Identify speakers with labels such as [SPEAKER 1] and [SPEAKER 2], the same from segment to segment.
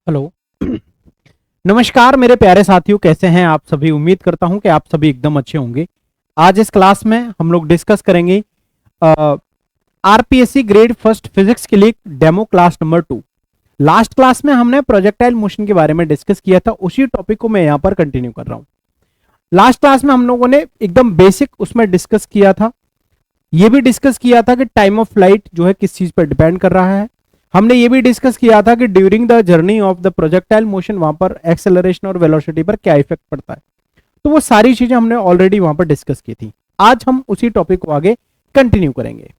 [SPEAKER 1] Hello. नमस्कार मेरे प्यारे साथियों, कैसे हैं आप सभी। उम्मीद करता हूं कि आप सभी एकदम अच्छे होंगे। आज इस क्लास में हम लोग डिस्कस करेंगे आरपीएससी ग्रेड फर्स्ट फिजिक्स के लिए demo class number 2। Last class में हमने प्रोजेक्टाइल मोशन के बारे में डिस्कस किया था, उसी टॉपिक को मैं यहाँ पर कंटिन्यू कर रहा हूँ। लास्ट क्लास में हम लोगों ने एकदम बेसिक उसमें डिस्कस किया था। ये भी डिस्कस किया था कि टाइम ऑफ फ्लाइट जो है किस चीज पर डिपेंड कर रहा है। हमने ये भी डिस्कस किया था कि during the journey of the projectile motion वहां पर एक्सेलरेशन और वेलोसिटी पर क्या इफेक्ट पड़ता है। तो वो सारी चीजें हमने ऑलरेडी वहां पर डिस्कस की थी। आज हम उसी टॉपिक को आगे कंटिन्यू करेंगे।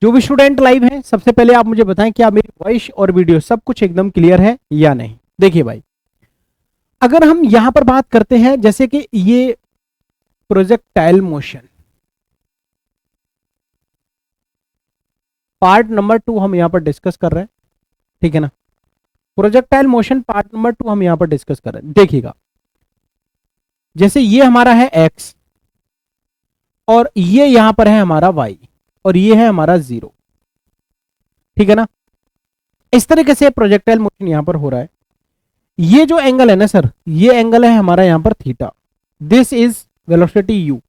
[SPEAKER 1] जो भी स्टूडेंट लाइव हैं, सबसे पहले आप मुझे बताएं क्या मेरी वॉइस और वीडियो सब कुछ एकदम क्लियर है या नहीं। देखिए भाई, अगर हम यहां पर बात करते हैं जैसे कि ये प्रोजेक्टाइल मोशन पार्ट नंबर 2 हम यहां पर डिस्कस कर रहे हैं, ठीक है ना। प्रोजेक्टाइल मोशन पार्ट नंबर 2 हम यहां पर डिस्कस कर रहे हैं। देखिएगा, जैसे ये हमारा है x और ये यहां पर है हमारा y और ये है हमारा 0, ठीक है ना। इस तरीके से प्रोजेक्टाइल मोशन यहां पर हो रहा है। ये जो एंगल है ना सर, ये एंगल है हमारा यहां पर theta. This is velocity u,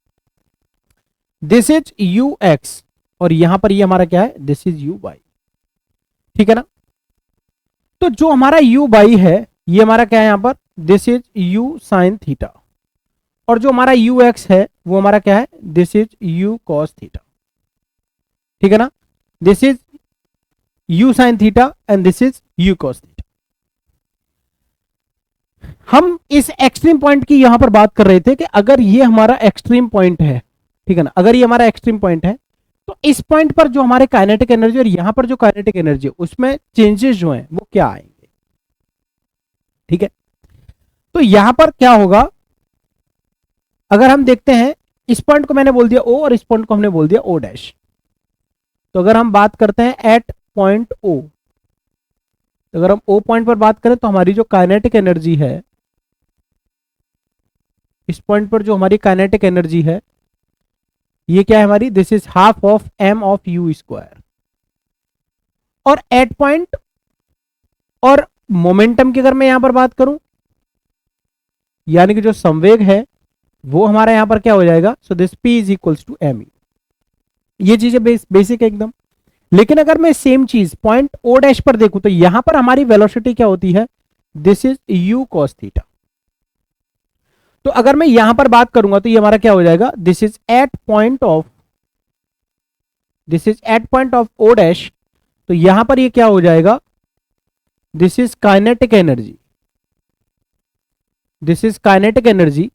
[SPEAKER 1] this is ux और यहां पर ये हमारा क्या है, दिस इज uy, ठीक है ना। तो जो हमारा uy है ये हमारा क्या है यहां पर, this is u sin theta, और जो हमारा ux है वो हमारा क्या है, this is u cos theta, ठीक है ना। This is u sin theta and this is u cos theta. हम इस एक्सट्रीम पॉइंट की यहां पर बात कर रहे थे कि अगर ये हमारा एक्सट्रीम पॉइंट है, ठीक है ना, अगर ये हमारा एक्सट्रीम पॉइंट है तो इस पॉइंट पर जो हमारे काइनेटिक एनर्जी और यहां पर जो काइनेटिक एनर्जी उसमें चेंजेस जो हैं वो क्या आएंगे, ठीक है। तो यहां पर क्या होगा, अगर हम देखते हैं इस पॉइंट को मैंने बोल दिया O और इस पॉइंट को हमने बोल दिया O डैश। तो अगर हम बात करते हैं एट पॉइंट O, तो अगर हम O पॉइंट पर बात करें तो हमारी जो काइनेटिक एनर्जी है, इस पॉइंट पर जो हमारी काइनेटिक एनर्जी है ये क्या है हमारी, this is half of m of u square. और एट पॉइंट और मोमेंटम की अगर मैं यहां पर बात करूं, यानी कि जो संवेग है वो हमारा यहां पर क्या हो जाएगा, so this p is equals to m। ये चीजें बेसिक है एकदम। लेकिन अगर मैं सेम चीज पॉइंट o डैश पर देखूं तो यहां पर हमारी वेलोसिटी क्या होती है, this is u cos theta. तो अगर मैं यहां पर बात करूंगा तो ये हमारा क्या हो जाएगा, this is at point of O dash. तो यहां पर ये क्या हो जाएगा, this is kinetic energy, this is kinetic energy,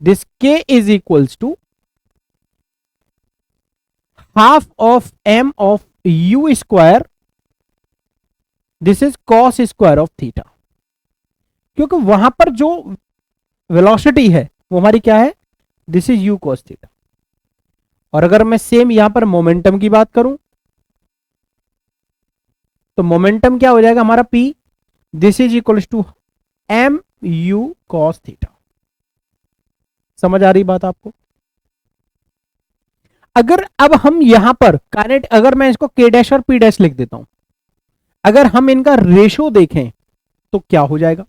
[SPEAKER 1] this k is equals to half of m of u square, this is cos square of theta. क्योंकि वहां पर जो वेलोसिटी है वो हमारी क्या है, this is u cos theta. और अगर मैं सेम यहां पर मोमेंटम की बात करूं तो मोमेंटम क्या हो जाएगा हमारा p, this is equals to m u cos theta. समझ आ रही बात आपको। अगर अब हम यहां पर काइनेट, अगर मैं इसको k डैश और p डैश लिख देता हूं, अगर हम इनका रेशो देखें तो क्या हो जाएगा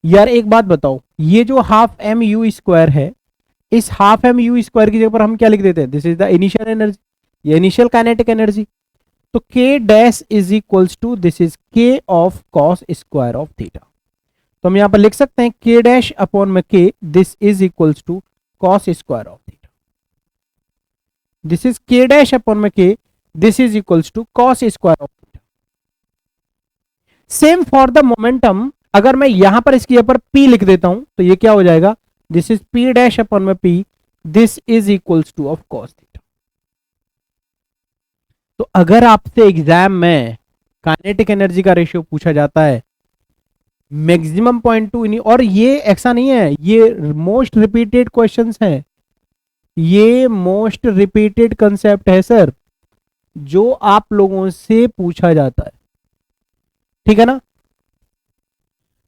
[SPEAKER 1] यार, एक बात बताओ, ये जो हाफ m u स्क्वायर है, इस हाफ m u स्क्वायर की जगह पर हम क्या लिख देते हैं, this is the initial energy, ये इनिशियल काइनेटिक एनर्जी। तो k dash is equals to this is k of cos square of theta. तो हम यहां पर लिख सकते हैं k डैश अपॉन में k, this is equals to cos square of theta. This is k dash upon में k, this is equals to cos square of theta. Same for the momentum, अगर मैं यहां पर इसके ऊपर p लिख देता हूं तो ये क्या हो जाएगा, this is p dash upon में p, this is equals to of cos theta. तो अगर आपसे एग्जाम में काइनेटिक एनर्जी का रेशियो पूछा जाता है मैक्सिमम पॉइंट टू, और ये ऐसा नहीं है, ये मोस्ट रिपीटेड क्वेश्चंस हैं, ये मोस्ट रिपीटेड कंसेप्ट है सर, जो आप लोगों से पूछा जाता है, ठीक है ना।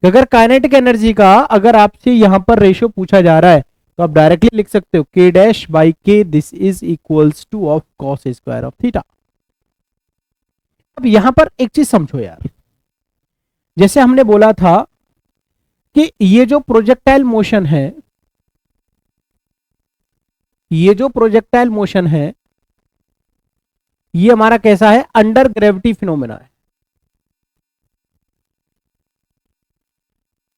[SPEAKER 1] अगर काइनेटिक एनर्जी का अगर आपसे यहां पर रेशियो पूछा जा रहा है तो आप डायरेक्टली लिख सकते हो k dash by k, this is equals to of cos square of theta. अब यहां पर एक चीज समझो यार, जैसे हमने बोला था कि ये जो प्रोजेक्टाइल मोशन है, ये जो प्रोजेक्टाइल मोशन है, ये हमारा कैसा है, अंडर ग्रेविटी फिनोमेना है।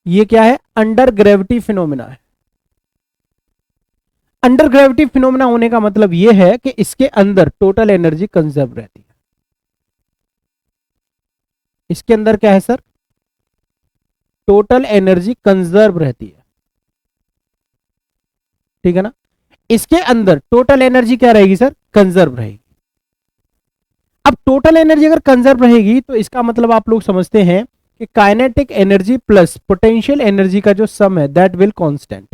[SPEAKER 1] ये क्या है, अंडर ग्रेविटी फिनोमेना है। अंडर ग्रेविटी फिनोमेना होने का मतलब ये है कि इसके अंदर टोटल एनर्जी कंजर्व रहती है। इसके अंदर क्या है सर, टोटल एनर्जी कंजर्व रहती है, ठीक है ना। इसके अंदर टोटल एनर्जी क्या रहेगी सर, कंजर्व रहेगी। अब टोटल एनर्जी अगर कंजर्व रहेगी तो इसका मतलब आप लोग समझते हैं कि kinetic energy plus potential energy का जो सम है that will constant,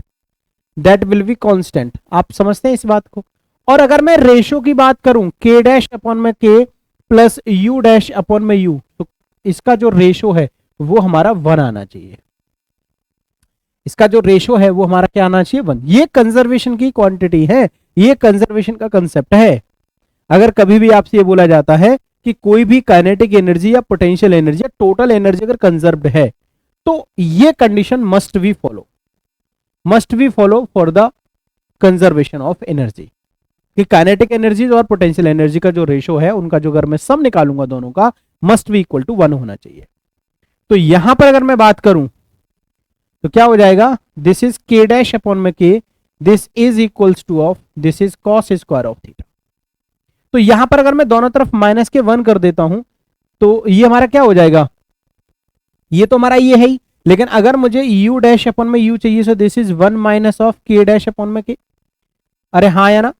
[SPEAKER 1] that will be constant. आप समझते हैं इस बात को। और अगर मैं रेशो की बात करूं, के डैश अपॉन में के प्लस यू डैश अपॉन में यू, तो इसका जो रेशो है वो हमारा 1 आना चाहिए। इसका जो रेशो है वो हमारा क्या आना चाहिए, 1। ये कंजर्वेशन की क्वांटिटी है, ये कंजर्वेशन का कंसेप्ट है। अगर कभी भी आपसे ये बोला जाता है कि कोई भी काइनेटिक एनर्जी या पोटेंशियल एनर्जी या टोटल एनर्जी अगर कंजर्व्ड है, तो ये condition must be follow for the conservation of energy, कि काइनेटिक एनर्जी और पोटेंशियल एनर्जी का जो रेशो है उनका जो अगर मैं सम निकालूंगा दोनों का, मस्ट बी इक्वल टू 1 होना चाहिए। तो यहां पर अगर मैं बात करूं तो क्या हो जाएगा, दिस इज के डैश अपॉन में के, this is equals to of, this is cos square of theta. तो यहां पर अगर मैं दोनों तरफ माइनस के 1 कर देता हूं तो ये हमारा क्या हो जाएगा, ये तो हमारा ये है ही, लेकिन अगर मुझे यू डैश अपॉन में यू चाहिए, सो दिस इज 1 माइनस ऑफ के डैश अपॉन में के। अरे हाँ या ना।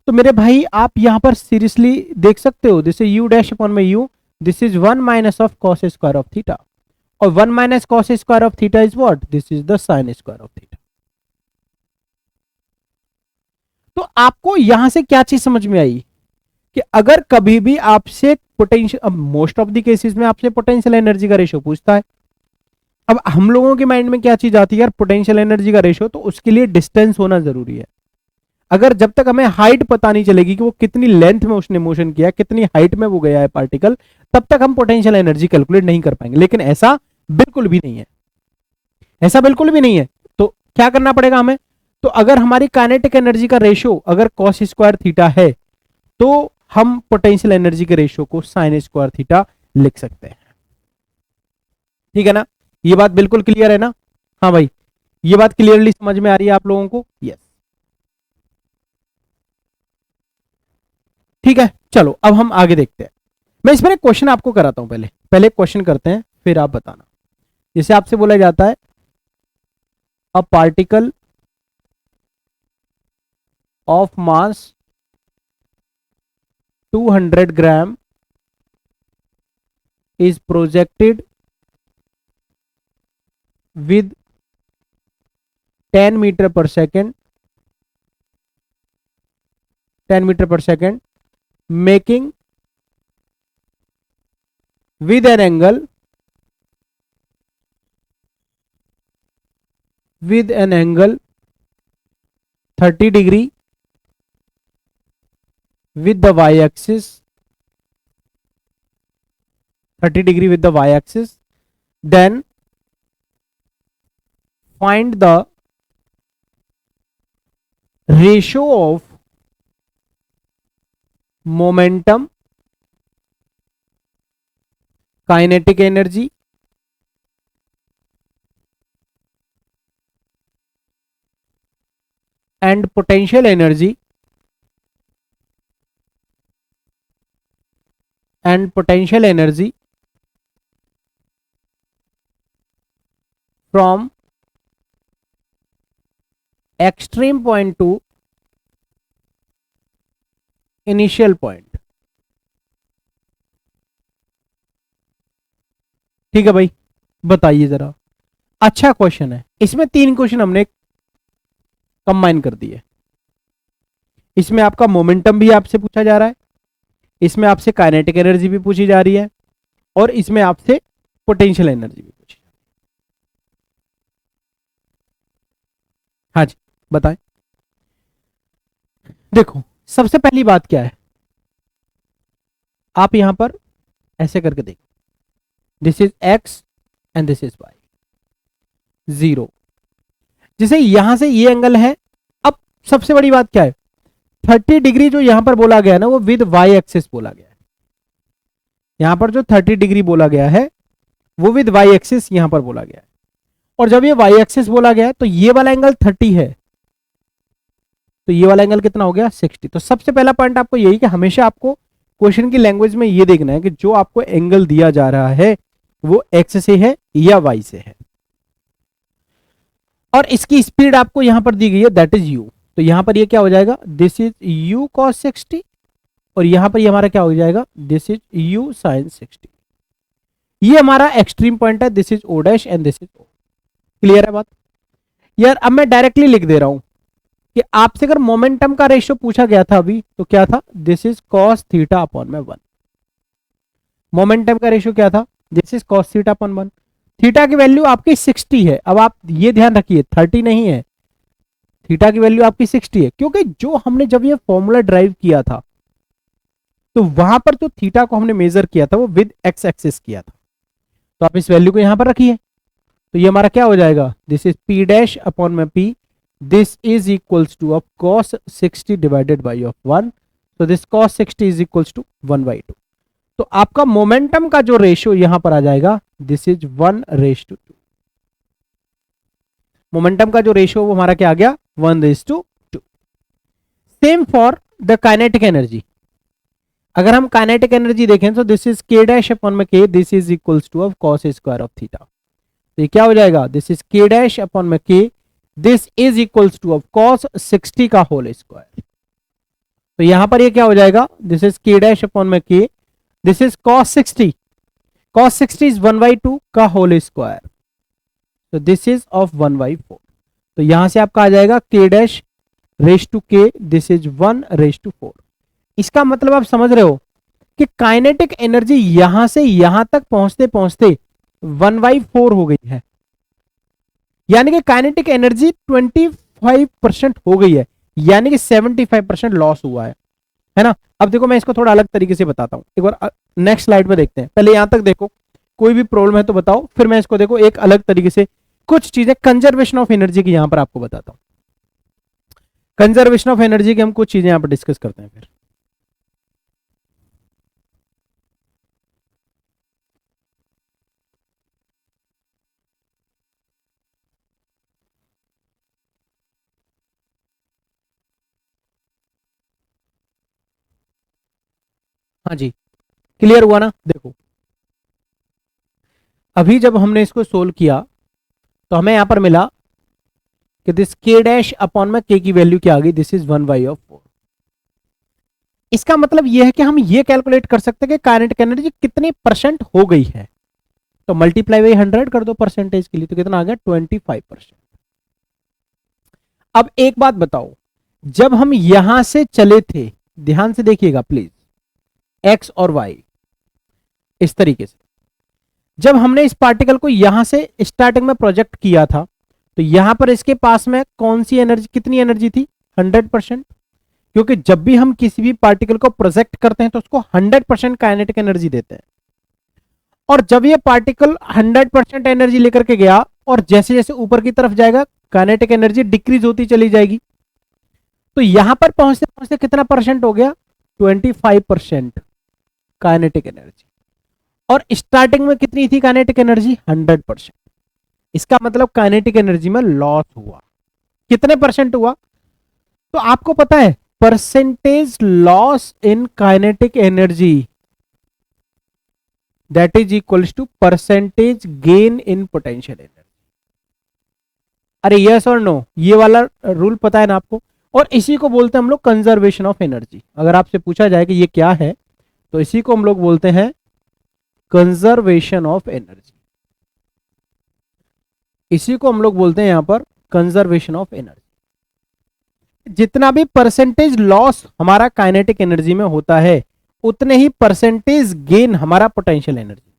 [SPEAKER 1] तो मेरे भाई आप यहां पर सीरियसली देख सकते हो, this is u dash upon में u, this is 1 minus of cos square of theta, और 1 minus cos square of theta is what, this is the sine square of theta. तो आपको यहां से क्या चीज समझ में आई कि अगर कभी भी आपसे पोटेंशियल, अब मोस्ट ऑफ द केसेस में आपसे पोटेंशियल एनर्जी का रेशियो पूछता है। अब हम लोगों के माइंड में क्या चीज आती है यार, पोटेंशियल एनर्जी का रेशियो, तो उसके लिए डिस्टेंस होना जरूरी है। अगर जब तक हमें हाइट पता नहीं चलेगी कि वो कितनी लेंथ में उसने मोशन किया, कितनी हाइट में वो गया है पार्टिकल, तब तक हम पोटेंशियल एनर्जी कैलकुलेट नहीं कर पाएंगे। लेकिन ऐसा बिल्कुल भी नहीं है, ऐसा बिल्कुल भी नहीं है। तो क्या करना पड़ेगा हमें, तो अगर हमारी काइनेटिक एनर्जी का रेशियो अगर कॉस स्क्वायर थीटा है, तो हम पोटेंशियल एनर्जी के रेशियो को साइन स्क्वायर थीटा लिख सकते हैं। ठीक है ना, ये बात बिल्कुल क्लियर है ना। हाँ भाई, ये बात क्लियरली समझ में आ रही है आप लोगों को, यस। ठीक है, चलो अब हम आगे देखते हैं। मैं इसमें एक क्वेश्चन आपको कराता हूं, पहले क्वेश्चन करते हैं फिर आप बताना। जैसे आपसे बोला जाता है, a particle of mass 200 gram is projected with 10 meter per second, 10 meter per second, making with an angle, with an angle 30 degree with the y-axis, 30 degree with the y-axis, then find the ratio of momentum, kinetic energy and potential energy, and potential energy from extreme point to initial point। ठीक है भाई, बताइए जरा। अच्छा question है, इसमें 3 question हमने combine कर दिए। इसमें आपका मोमेंटम भी आपसे पूछा जा रहा है, इसमें आपसे काइनेटिक एनर्जी भी पूछी जा रही है, और इसमें आपसे पोटेंशियल एनर्जी भी पूछी। हाँ जी बताएं। देखो सबसे पहली बात क्या है, आप यहां पर ऐसे करके देखो, this is X and this is Y, 0। जैसे यहां से ये एंगल है, अब सबसे बड़ी बात क्या है, 30 डिग्री जो यहां पर बोला गया ना वो विद वाई एक्सिस बोला गया है। यहां पर जो 30 डिग्री बोला गया है वो विद वाई एक्सिस यहां पर बोला गया है। और जब ये वाई एक्सिस बोला गया है तो ये वाला एंगल 30 है, तो ये वाला एंगल कितना हो गया 60। तो सबसे पहला पॉइंट आपको यही कि हमेशा आपको क्वेश्चन की लैंग्वेज में ये देखना है कि जो आपको एंगल दिया जा रहा है वो एक्स से है या वाई से है, और इसकी स्पीड आपको यहां पर दी गई है दैट इज यू। तो यहां पर ये क्या हो जाएगा, दिस इज यू cos 60, और यहां पर ये हमारा क्या हो जाएगा, दिस इज यू sin 60। ये हमारा एक्सट्रीम पॉइंट है, this is O dash and this is O. Clear है बात यार? अब मैं डायरेक्टली लिख दे रहा हूं कि आपसे अगर मोमेंटम का रेशियो पूछा गया था अभी तो क्या था, this is cos theta upon में 1। मोमेंटम का रेशियो क्या था, this is cos theta upon 1। Theta की वैल्यू आपकी 60 है। अब आप ये ध्यान रखिए 30 नहीं है, थीटा की वैल्यू आपकी 60 है, क्योंकि जो हमने जब ये फॉर्मूला ड्राइव किया था तो वहां पर जो थीटा को हमने मेजर किया था वो विद एक्स एक्सिस किया था। तो आप इस वैल्यू को यहां पर रखिए, तो ये हमारा क्या हो जाएगा, this is P dash upon में P, this is equals to of cos 60 divided by of 1, तो this cos 60 is equals to 1/2। तो आपका मोमेंटम का जो रेशियो यहां पर आ जाएगा दिस इज 1:2। मोमेंटम का जो रेशियो वो हमारा क्या आ गया, 1:2। Same for the kinetic energy. अगर हम काइनेटिक एनर्जी देखें तो this is k dash upon में k, this is equals to of cos square of theta. तो ये क्या हो जाएगा, this is k dash upon में k, this is equals to of cos 60 का होल स्क्वायर। तो यहां पर ये क्या हो जाएगा, this is k dash upon में k, this is cos 60, cos 60 is 1/2 का होल स्क्वायर, तो दिस इज ऑफ 1/4। तो यहां से आपका आ जाएगा k dash raise to k, this is 1:4। इसका मतलब आप समझ रहे हो कि काइनेटिक एनर्जी यहां से यहां तक पहुंचते पहुंचते 1/4 हो गई है, यानी कि काइनेटिक एनर्जी 25% हो गई है, यानी कि 75% लॉस हुआ है ना। अब देखो मैं इसको थोड़ा अलग तरीके से बताता हूं, एक बार नेक्स्ट स्लाइड में देखते हैं। पहले यहां तक देखो, कोई भी प्रॉब्लम है तो बताओ, फिर मैं इसको देखो एक अलग तरीके से कुछ चीजें कंजर्वेशन ऑफ एनर्जी की यहां पर आपको बताता हूं। कंजर्वेशन ऑफ एनर्जी की हम कुछ चीजें यहां पर डिस्कस करते हैं फिर। हाँ जी, क्लियर हुआ ना? देखो अभी जब हमने इसको सोल्व किया तो हमें यहां पर मिला कि दिस k डैश अपॉन में k की वैल्यू क्या आ गई, दिस इज 1/4। इसका मतलब यह है कि हम ये कैलकुलेट कर सकते हैं कि काइनेटिक एनर्जी कितनी परसेंट हो गई है। तो मल्टीप्लाई बाई 100 कर दो परसेंटेज के लिए, तो कितना आ गया 25%। अब एक बात बताओ, जब हम यहां से चले थे, ध्यान से देखिएगा प्लीज, x और y इस तरीके से, जब हमने इस पार्टिकल को यहां से स्टार्टिंग में प्रोजेक्ट किया था तो यहां पर इसके पास में कौन सी एनर्जी, कितनी एनर्जी थी, 100%। क्योंकि जब भी हम किसी भी पार्टिकल को प्रोजेक्ट करते हैं तो उसको 100% काइनेटिक एनर्जी देते हैं, और जब ये पार्टिकल 100% एनर्जी लेकर के गया और जैसे जैसे ऊपर की तरफ जाएगा काइनेटिक एनर्जी डिक्रीज होती चली जाएगी। तो यहां पर पहुंचते पहुंचते कितना परसेंट हो गया, 25% काइनेटिक एनर्जी, और स्टार्टिंग में कितनी थी काइनेटिक एनर्जी, 100%। इसका मतलब काइनेटिक एनर्जी में लॉस हुआ, कितने परसेंट हुआ, तो आपको पता है percentage loss in kinetic energy that is equals to percentage gain in potential energy. अरे यस और नो, ये वाला रूल पता है ना आपको, और इसी को बोलते हैं हम लोग कंजर्वेशन ऑफ एनर्जी। अगर आपसे पूछा जाए कि ये क्या है तो इसी को हम लोग बोलते हैं कंजर्वेशन ऑफ एनर्जी, इसी को हम लोग बोलते हैं यहां पर कंजर्वेशन ऑफ एनर्जी। जितना भी परसेंटेज लॉस हमारा काइनेटिक एनर्जी में होता है उतने ही परसेंटेज गेन हमारा पोटेंशियल एनर्जी।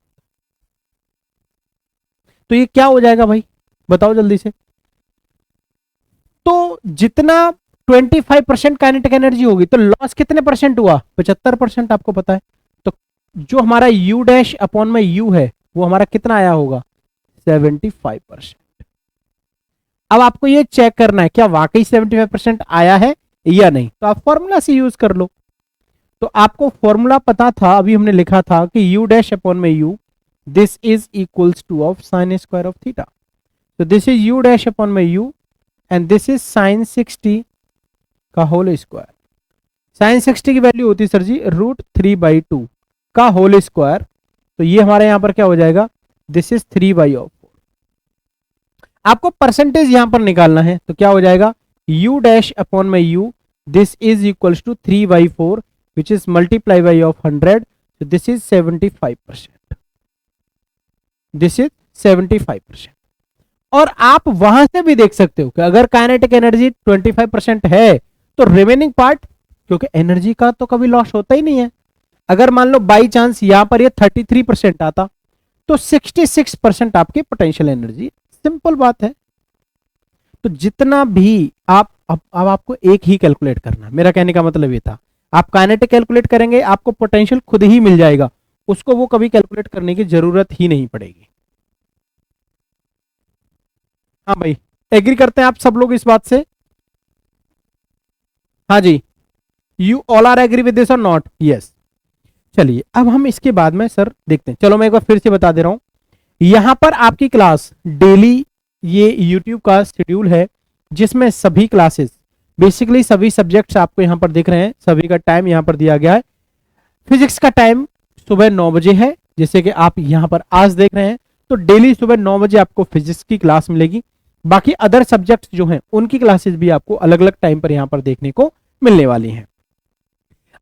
[SPEAKER 1] तो ये क्या हो जाएगा भाई, बताओ जल्दी से। तो जितना 25% काइनेटिक एनर्जी होगी तो लॉस कितने परसेंट हुआ, 75%, आपको पता है। तो जो हमारा u डैश अपॉन में u है वो हमारा कितना आया होगा 75%। अब आपको ये चेक करना है क्या वाकई 75% आया है या नहीं, तो आप फॉर्मूला से यूज कर लो। तो आपको फॉर्मूला पता था, अभी हमने लिखा था कि u डैश अपॉन में u this is equals to of sine square of theta. तो this is u dash upon में u and this is sine 60 का होल स्क्वायर। साइन 60 की वैल्यू होती है सर जी √3/2 का होल स्क्वायर। तो ये हमारे यहां पर क्या हो जाएगा, दिस इज 3/4। आपको परसेंटेज यहां पर निकालना है, तो क्या हो जाएगा u डैश अपॉन में u this is equals to 3/4 which is multiply by of 100। तो दिस इज 75%, दिस इज 75%। और आप वहां से भी देख सकते हो कि अगर काइनेटिक एनर्जी 25% है तो रिमेनिंग पार्ट, क्योंकि एनर्जी का तो कभी लॉस होता ही नहीं है, अगर मान लो बाई चांस यहां पर ये 33% आता तो 66% आपकी पोटेंशियल एनर्जी। सिंपल बात है। तो जितना भी आप अब आपको एक ही कैलकुलेट करना, मेरा कहने का मतलब ये था, आप काइनेटिक कैलकुलेट करेंगे आपको पोटेंशियल खुद ही मिल जाएगा, उसको वो कभी कैलकुलेट करने की जरूरत ही नहीं पड़ेगी। हाँ भाई, एग्री करते हैं आप सब लोग इस बात से? हाँ जी, you all are agree with this और नॉट? यस। चलिए अब हम इसके बाद में सर देखते हैं। चलो मैं एक बार फिर से बता दे रहा हूं, यहां पर आपकी क्लास डेली ये YouTube का शेड्यूल है जिसमें सभी क्लासेस बेसिकली सभी सब्जेक्ट्स आपको यहां पर दिख रहे हैं, सभी का टाइम यहां पर दिया गया है। फिजिक्स का टाइम सुबह 9 बजे है, जैसे कि आप यहां पर आज देख रहे हैं, तो डेली सुबह 9 बजे आपको फिजिक्स की क्लास मिलेगी। बाकी अदर सब्जेक्ट्स जो हैं उनकी क्लासेस भी आपको अलग अलग टाइम पर यहां पर देखने को मिलने वाली हैं।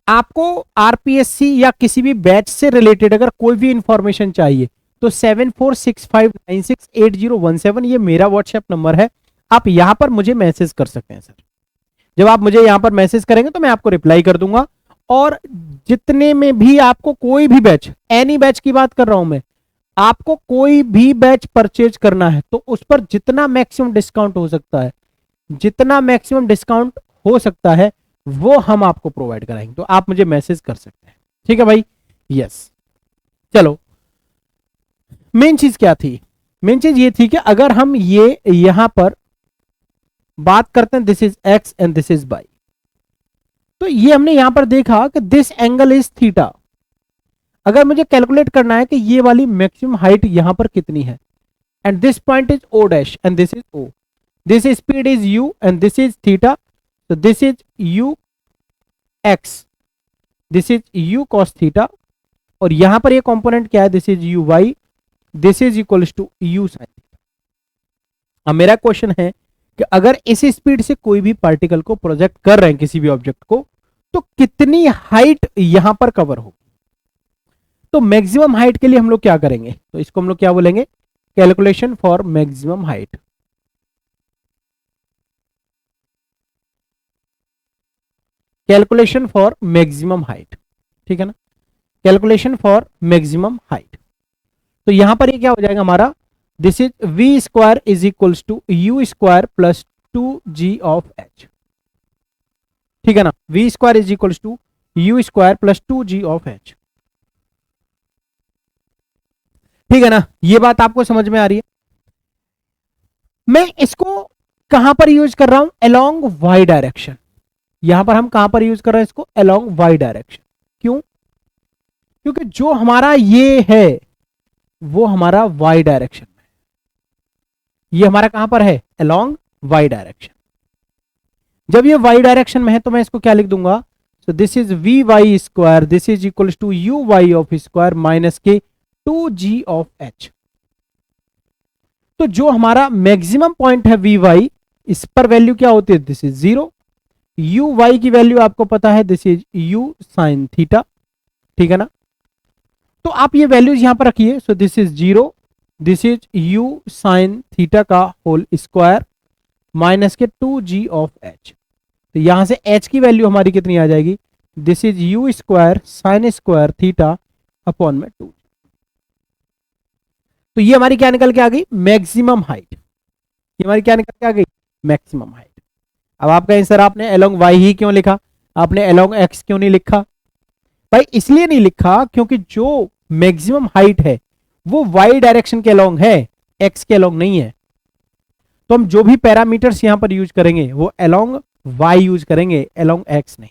[SPEAKER 1] आपको आरपीएससी या किसी भी बैच से रिलेटेड अगर कोई भी इंफॉर्मेशन चाहिए तो 7465968017 ये मेरा व्हाट्सएप नंबर है, आप यहां पर मुझे मैसेज कर सकते हैं सर। जब आप मुझे यहां पर मैसेज करेंगे तो मैं आपको रिप्लाई कर दूंगा। और जितने में भी आपको कोई भी बैच, एनी बैच की बात कर रहा हूं मैं, आपको कोई भी बैच परचेज करना है तो उस पर जितना मैक्सिमम डिस्काउंट हो सकता है, जितना मैक्सिमम डिस्काउंट हो सकता है वो हम आपको प्रोवाइड कराएंगे। तो आप मुझे मैसेज कर सकते हैं, ठीक है भाई? यस। चलो मेन चीज क्या थी? मेन चीज ये थी कि अगर हम ये यहां पर बात करते हैं this is X and this is Y, तो ये हमने यहां पर देखा कि दिस एंगल इज थीटा। अगर मुझे कैलकुलेट करना है कि ये वाली मैक्सिमम हाइट यहां पर कितनी है, and this point is O dash and this is O, this speed is u and this is theta, तो this is u x, this is you cos theta, और यहां पर ये कंपोनेंट क्या है, this is u y, this is equals to u sine theta. अब मेरा question है कि अगर इस स्पीड से कोई भी पार्टिकल को प्रोजेक्ट कर रहे हैं किसी भी ऑब्जेक्ट को, तो कितनी हाइट यहां पर कवर होगी? तो मैक्सिमम हाइट के लिए हम लोग क्या करेंगे, तो इसको हम लोग क्या बोलेंगे, calculation for maximum height. Calculation for maximum height, ठीक है ना? Calculation for maximum height. तो यहां पर ये क्या हो जाएगा हमारा, this is V square is equals to U square plus 2g of H, ठीक है ना? V square is equals to U square plus 2g of H, ठीक है ना? ये बात आपको समझ में आ रही है? मैं इसको कहां पर यूज कर रहा हूं, अलोंग वाई डायरेक्शन। यहां पर हम कहां पर यूज कर रहे हैं इसको, अलोंग वाई डायरेक्शन। क्यों? क्योंकि जो हमारा ये है वो हमारा वाई डायरेक्शन में, ये हमारा कहां पर है, अलोंग वाई डायरेक्शन। जब ये वाई डायरेक्शन में है तो मैं इसको क्या लिख दूंगा, so this is V Y square this is equal to U Y of square minus के 2g ऑफ एच। तो जो हमारा मैक्सिमम पॉइंट है वी वाई, इस पर वैल्यू क्या होती है, दिस इज 0। यू वाई की वैल्यू आपको पता है, this is U sine theta, ठीक है ना? तो आप ये वैल्यूज यहां पर रखिए, सो this is 0, this is U sine theta का होल स्क्वायर माइनस के 2g ऑफ एच। तो यहां से h की वैल्यू हमारी कितनी आ जाएगी, this is U square sine square theta upon में 2। तो ये हमारी क्या निकल के आ गई, मैक्सिमम हाइट। ये हमारी क्या निकल के आ गई, मैक्सिमम हाइट। अब आप कहें सर आपने अलोंग वाई ही क्यों लिखा, आपने अलोंग एक्स क्यों नहीं लिखा? भाई इसलिए नहीं लिखा क्योंकि जो मैक्सिमम हाइट है वो वाई डायरेक्शन के अलोंग है, एक्स के अलोंग नहीं है। तो हम जो भी पैरामीटर्स यहां पर यूज करेंगे वो अलोंग वाई यूज करेंगे, अलोंग एक्स नहीं।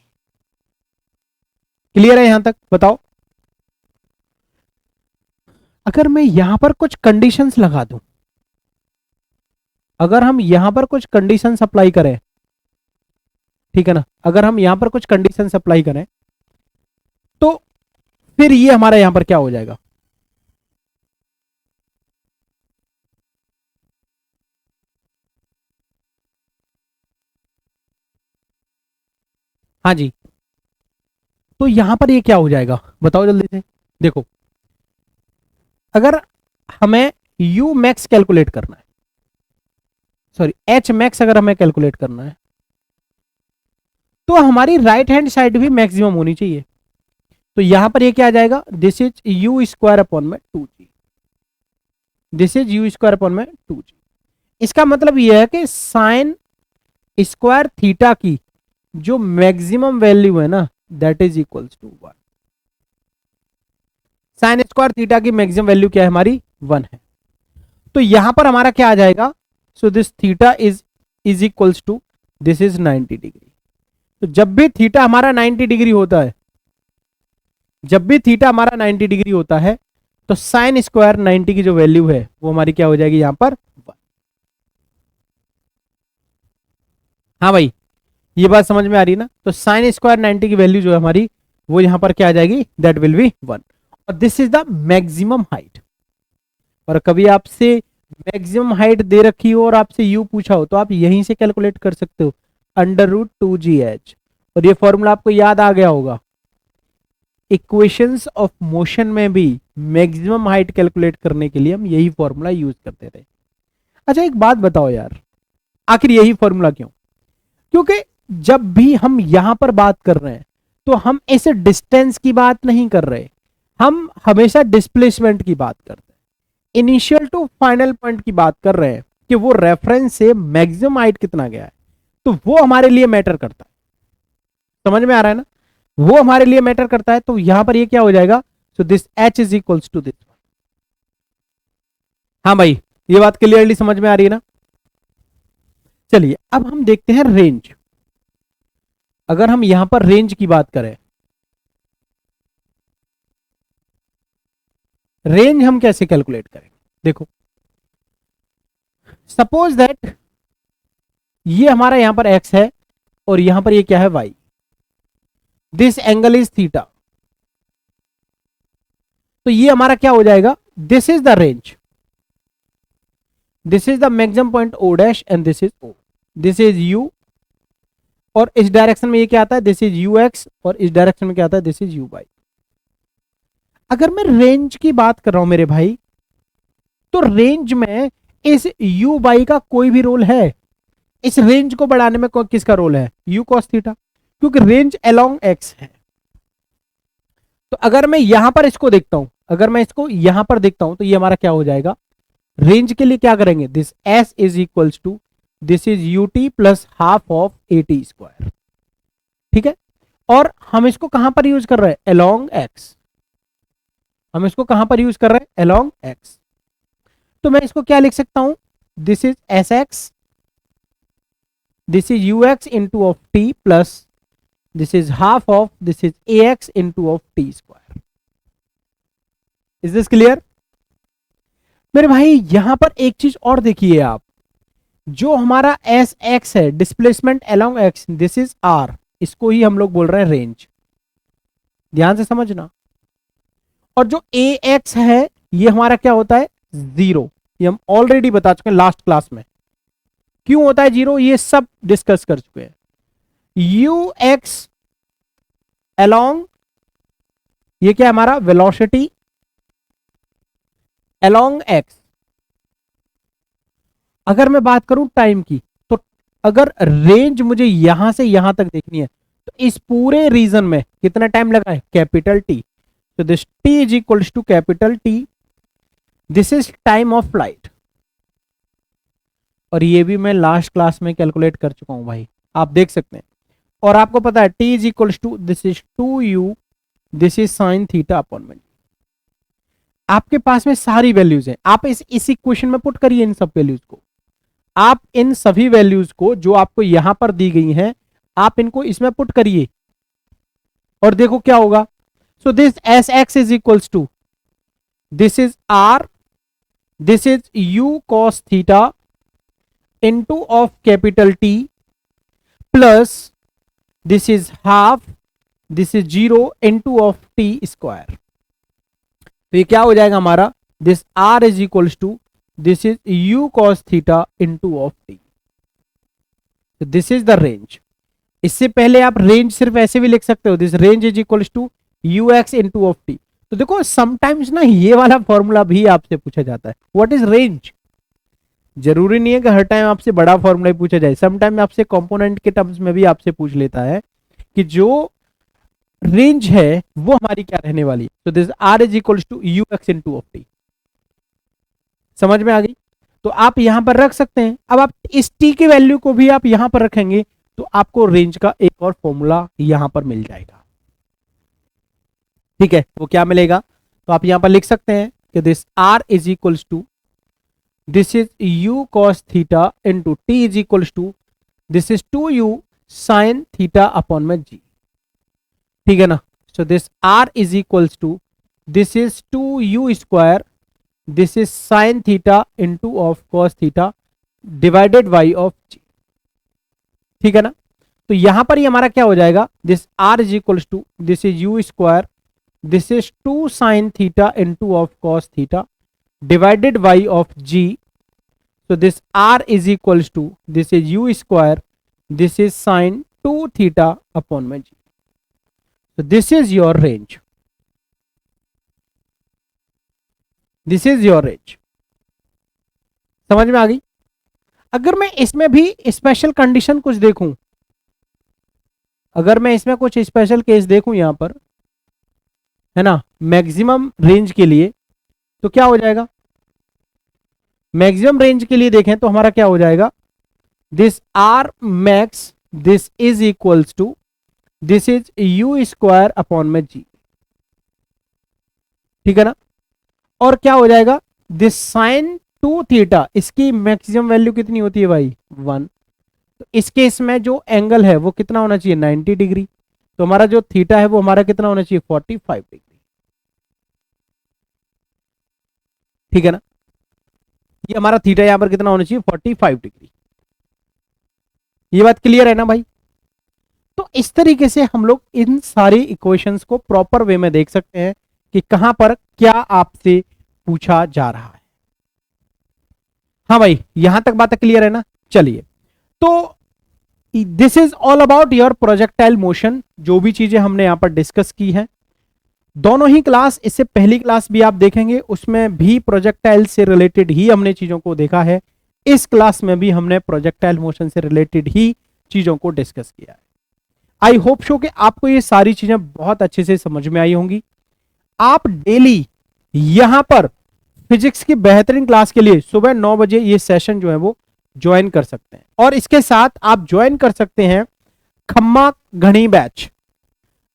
[SPEAKER 1] क्लियर है यहां तक? बताओ। अगर मैं यहां पर कुछ कंडीशंस लगा दूं, अगर हम यहां पर कुछ कंडीशंस अप्लाई करें, ठीक है ना, अगर हम यहां पर कुछ कंडीशंस अप्लाई करें तो फिर ये हमारा यहां पर क्या हो जाएगा? हाँ जी, तो यहां पर ये क्या हो जाएगा बताओ जल्दी से। देखो, अगर हमें यू मैक्स कैलकुलेट करना है, सॉरी एच मैक्स अगर हमें कैलकुलेट करना है, तो हमारी राइट हैंड साइड भी मैक्सिमम होनी चाहिए। तो यहां पर ये क्या आ जाएगा? This is U square upon में 2g, this is U square upon में 2g। इसका मतलब यह है कि साइन स्क्वायर थीटा की जो मैक्सिमम वैल्यू है ना, that is equals to 1। Sine square theta की मैक्सिमम वैल्यू क्या है हमारी? 1 है। तो यहां पर हमारा क्या आ जाएगा? So this theta is equals to this is 90 degree. तो जब भी थीटा हमारा 90 डिग्री होता है, जब भी थीटा हमारा 90 डिग्री होता है, तो साइन स्क्वायर 90 की जो वैल्यू है वो हमारी क्या हो जाएगी यहां पर? 1। हाँ भाई, ये बात समझ में आ रही है ना? तो साइन स्क्वायर 90 की वैल्यू जो है हमारी वो यहां पर क्या आ जाएगी? That will be 1। और this is the maximum height. और कभी आपसे मैक्सिमम हाइट दे रखी हो और आपसे यू पूछा हो तो आप यहीं से कैलकुलेट कर सकते हो, √2gh। और ये फॉर्मूला आपको याद आ गया होगा, इक्वेशंस ऑफ मोशन में भी मैक्सिमम हाइट कैलकुलेट करने के लिए हम यही फॉर्मूला यूज करते थे। अच्छा एक बात बताओ यार, आखिर यही फॉर्मूला क्यों? क्योंकि जब भी हम यहां पर बात कर रहे हैं तो हम ऐसे डिस्टेंस की बात नहीं कर रहे, हम हमेशा डिस्प्लेसमेंट की बात करते हैं, इनिशियल टू फाइनल पॉइंट की बात कर रहे हैं कि वो रेफरेंस से मैक्सिमम हाइट कितना गया है, तो वो हमारे लिए मैटर करता है। समझ में आ रहा है ना? वो हमारे लिए मैटर करता है। तो यहां पर ये क्या हो जाएगा? So this h is equals to this. हाँ भाई, ये बात क्लियरली समझ में आ रही है ना? चलिए अब हम देखते हैं रेंज। अगर हम यहां पर रेंज की बात करें, रेंज हम कैसे कैलकुलेट करें? देखो, सपोज दैट ये हमारा यहां पर x है और यहां पर ये क्या है? y। This angle is theta. तो ये हमारा क्या हो जाएगा? This is the range, this is the maximum point o dash and this is o, this is u। और इस डायरेक्शन में ये क्या आता है? This is ux। और इस डायरेक्शन में क्या आता है? This is uy। अगर मैं रेंज की बात कर रहा हूं मेरे भाई, तो रेंज में इस uy का कोई भी रोल है? इस रेंज को बढ़ाने में किसका रोल है? u cos थीटा, क्योंकि रेंज अलोंग x है। तो अगर मैं यहां पर इसको देखता हूं, अगर मैं इसको यहां पर देखता हूं तो ये हमारा क्या हो जाएगा? रेंज के लिए क्या करेंगे? This s is equals to this is ut plus half of at square. ठीक है, और हम इसको कहां पर यूज कर रहे हैं? Along x। हम इसको कहां पर यूज कर रहे हैं? Along x। तो मैं इसको क्या लिख सकता हूं? This is sx, this is ux into of t plus this is half of this is ax into of t square. Is this clear मेरे भाई? यहां पर एक चीज और देखिए आप, जो हमारा एस एक्स है, displacement along X, this is R, इसको ही हम लोग बोल रहे हैं रेंज। ध्यान से समझना। और जो ए एक्स है ये हमारा क्या होता है? 0। ये हम ऑलरेडी बता चुके हैं लास्ट क्लास में क्यों होता है 0, ये सब डिस्कस कर चुके हैं। यू एक्स अलोंग, ये क्या हमारा? Velocity along x. अगर मैं बात करूं टाइम की, तो अगर रेंज मुझे यहां से यहां तक देखनी है तो इस पूरे रीजन में कितना टाइम लगा है? Capital T. तो this T is equal to capital T, this is time of flight. और ये भी मैं लास्ट क्लास में कैलकुलेट कर चुका हूं भाई, आप देख सकते हैं। और आपको पता है T is equal to this is 2u this is sine theta upon में। आपके पास में सारी वैल्यूज हैं, आप इस इक्वेशन में पुट करिए इन सब वैल्यूज को। आप इन सभी वैल्यूज को जो आपको यहां पर दी गई हैं, आप इनको इसमें पुट करिए और देखो क्या होगा। So this S X is equals to, this is R, this is you cos theta into of capital T plus this is half, this is 0 into of T square. तो ये क्या हो जाएगा हमारा, this are is equals to this is you cos theta into of T. This is the range. इससे पहले आप range सिर्फ ऐसे भी लिख सकते हो, this range is equals to U X into of T. तो देखो समटाइम्स ना ये वाला फॉर्मूला भी आपसे पूछा जाता है, व्हाट इज रेंज। जरूरी नहीं है कि हर टाइम आपसे बड़ा फॉर्मूला ही पूछा जाए, समटाइम आपसे कंपोनेंट के टर्म्स में भी आपसे पूछ लेता है कि जो रेंज है वो हमारी क्या रहने वाली है। तो this are is equals to U X into of T. समझ में आ गई। तो आप यहां पर रख सकते हैं। अब आप इस टी की वैल्यू को भी आप यहां पर रखेंगे तो आपको रेंज का एक और फॉर्मूला यहां पर मिल जाएगा। ठीक है, वो क्या मिलेगा, तो आप यहां पर लिख सकते हैं कि this are is equals to this is you cos theta into t is equals to this is 2u sine theta upon में जी। ठीक है ना। So this are is equals to this is 2u square, this is sine theta into of cos theta divided by of g. ठीक है ना। तो यहां पर ही हमारा क्या हो जाएगा, this are is equals to this is U square, this is 2 sine theta into of cos theta divided by of G. so this r is equals to this is u square, this is sin 2 theta upon में g. so this is your range, this is your range. समझ में आ गई। अगर मैं इसमें भी special condition कुछ देखूं, अगर मैं इसमें कुछ स्पेशल केस देखूं यहां पर, है ना, मैक्सिमम रेंज के लिए, तो क्या हो जाएगा, मैक्सिमम रेंज के लिए देखें तो हमारा क्या हो जाएगा, this R max this is equals to this is U square upon में जी। ठीक है ना। और क्या हो जाएगा, दिस साइन 2 थीटा, इसकी मैक्सिमम वैल्यू कितनी होती है भाई 1। तो इस केस में जो एंगल है वो कितना होना चाहिए 90 डिग्री। तो हमारा जो थीटा है वो हमारा कितना होना चाहिए 45 डिग्री। ठीक है ना। ये हमारा थीटा यहां पर कितना होना चाहिए 45 डिग्री। ये बात क्लियर है ना भाई। तो इस तरीके से हम लोग इन सारी इक्वेशंस को प्रॉपर वे में देख सकते हैं कि कहां पर क्या आपसे पूछा जा रहा है। हाँ भाई, यहां तक बात क्लियर है ना। चलिए, तो this is all about your projectile motion. जो भी चीजें हमने यहां पर डिस्कस की हैं, दोनों ही क्लास, इससे पहली क्लास भी आप देखेंगे उसमें भी प्रोजेक्टाइल से रिलेटेड ही हमने चीजों को देखा है। इस क्लास में भी हमने प्रोजेक्टाइल मोशन से रिलेटेड ही चीजों को डिस्कस किया है। आई होप सो कि आपको ये सारी चीजें बहुत अच्छे से समझ में आई होंगी। आप डेली यहां पर फिजिक्स की बेहतरीन क्लास के लिए सुबह 9 बजे ये सेशन जो है वो ज्वाइन कर सकते हैं। और इसके साथ आप ज्वाइन कर सकते हैं खम्मा घड़ी बैच।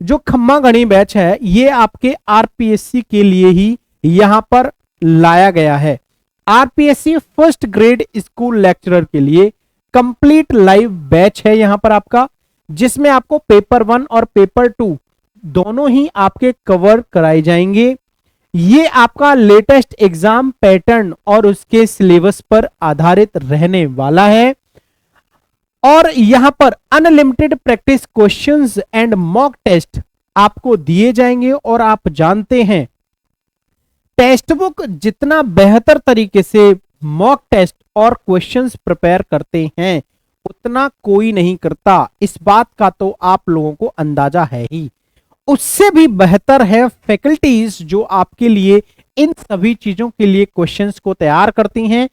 [SPEAKER 1] जो खम्मा घड़ी बैच है ये आपके आरपीएससी के लिए ही यहां पर लाया गया है। RPSC first grade school lecturer के लिए कंप्लीट लाइव बैच है यहां पर आपका, जिसमें आपको पेपर 1 और पेपर 2 दोनों ही आपके कवर कराए जाएंगे। ये आपका लेटेस्ट एग्जाम पैटर्न और उसके सिलेबस पर आधारित रहने वाला है। और यहां पर unlimited practice questions and mock test आपको दिए जाएंगे। और आप जानते हैं टेक्स्ट बुक जितना बेहतर तरीके से मॉक टेस्ट और क्वेश्चंस प्रिपेयर करते हैं उतना कोई नहीं करता। इस बात का तो आप लोगों को अंदाजा है ही। उससे भी बेहतर है फैकल्टीज जो आपके लिए इन सभी चीजों के लिए क्वेश्चंस को तैयार करती हैं।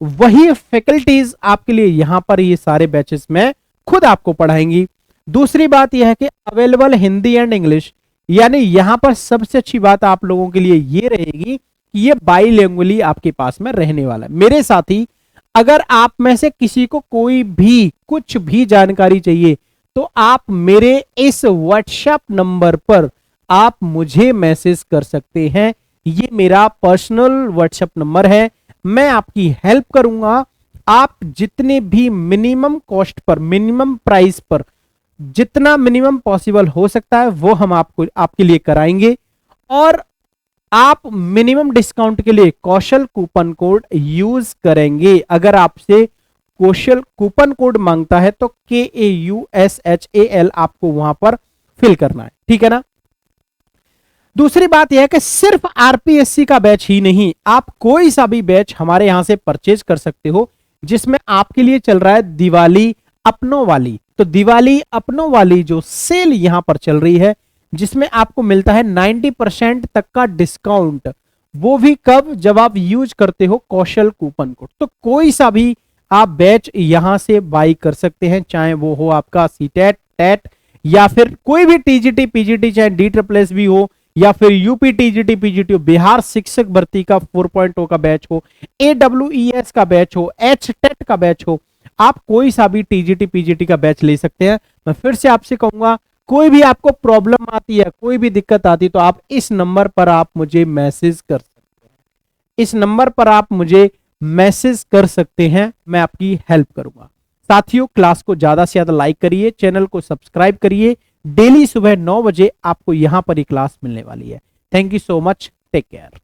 [SPEAKER 1] वही फैकल्टीज आपके लिए यहां पर ये सारे बैचेस में खुद आपको पढ़ाएंगी। दूसरी बात यह है कि अवेलेबल हिंदी एंड इंग्लिश, यानी यहां पर सबसे अच्छी बात आप लोगों के लिए ये रहेगी कि ये बाईलिंगुअली आपके पास में रहने वाला है। मेरे साथी, अगर आप में से किसी को कोई भी कुछ भी जानकारी चाहिए तो आप मेरे इस व्हाट्सएप नंबर पर आप मुझे मैसेज कर सकते हैं। ये मेरा पर्सनल व्हाट्सएप नंबर है, मैं आपकी हेल्प करूंगा। आप जितने भी minimum cost per, minimum price पर, जितना मिनिमम पॉसिबल हो सकता है वो हम आपको आपके लिए कराएंगे। और आप मिनिमम डिस्काउंट के लिए कौशल कूपन कोड यूज करेंगे। अगर आपसे कौशल कूपन कोड मांगता है तो KAUSHAL आपको वहां पर फिल करना है, ठीक है ना। दूसरी बात यह है कि सिर्फ आरपीएससी का बैच ही नहीं, आप कोई सा भी बैच हमारे यहां से परचेज कर सकते हो, जिसमें आपके लिए चल रहा है दिवाली अपनों वाली। तो दिवाली अपनों वाली जो सेल यहां पर चल रही है, जिसमें आपको मिलता है 90% तक का डिस्काउंट, वो भी कब, जब आप यूज करते हो कौशल कूपन कोड। तो कोई सा भी आप बैच यहां से बाई कर सकते हैं, चाहे वो हो आपका सीटेट, टेट, या फिर कोई भी टीजीटी पीजीटी, चाहे DSSS भी हो, या फिर यूपी टीजीटी पीजीटी हो, बिहार शिक्षक भर्ती का 4.0 का बैच हो, AWES का बैच हो, HTET का बैच हो, आप कोई सा भी टीजीटी पीजीटी का बैच ले सकते हैं। मैं फिर से आपसे कहूंगा, कोई भी आपको प्रॉब्लम आती है, कोई भी दिक्कत आती है, तो आप इस नंबर पर आप मुझे मैसेज कर सकते हैं। इस नंबर पर आप मुझे मैसेज कर सकते हैं, मैं आपकी हेल्प करूंगा। साथियों, क्लास को ज्यादा से ज्यादा लाइक करिए, चैनल को सब्सक्राइब करिए। डेली सुबह 9 बजे आपको यहां पर ही क्लास मिलने वाली है। Thank you so much, take care.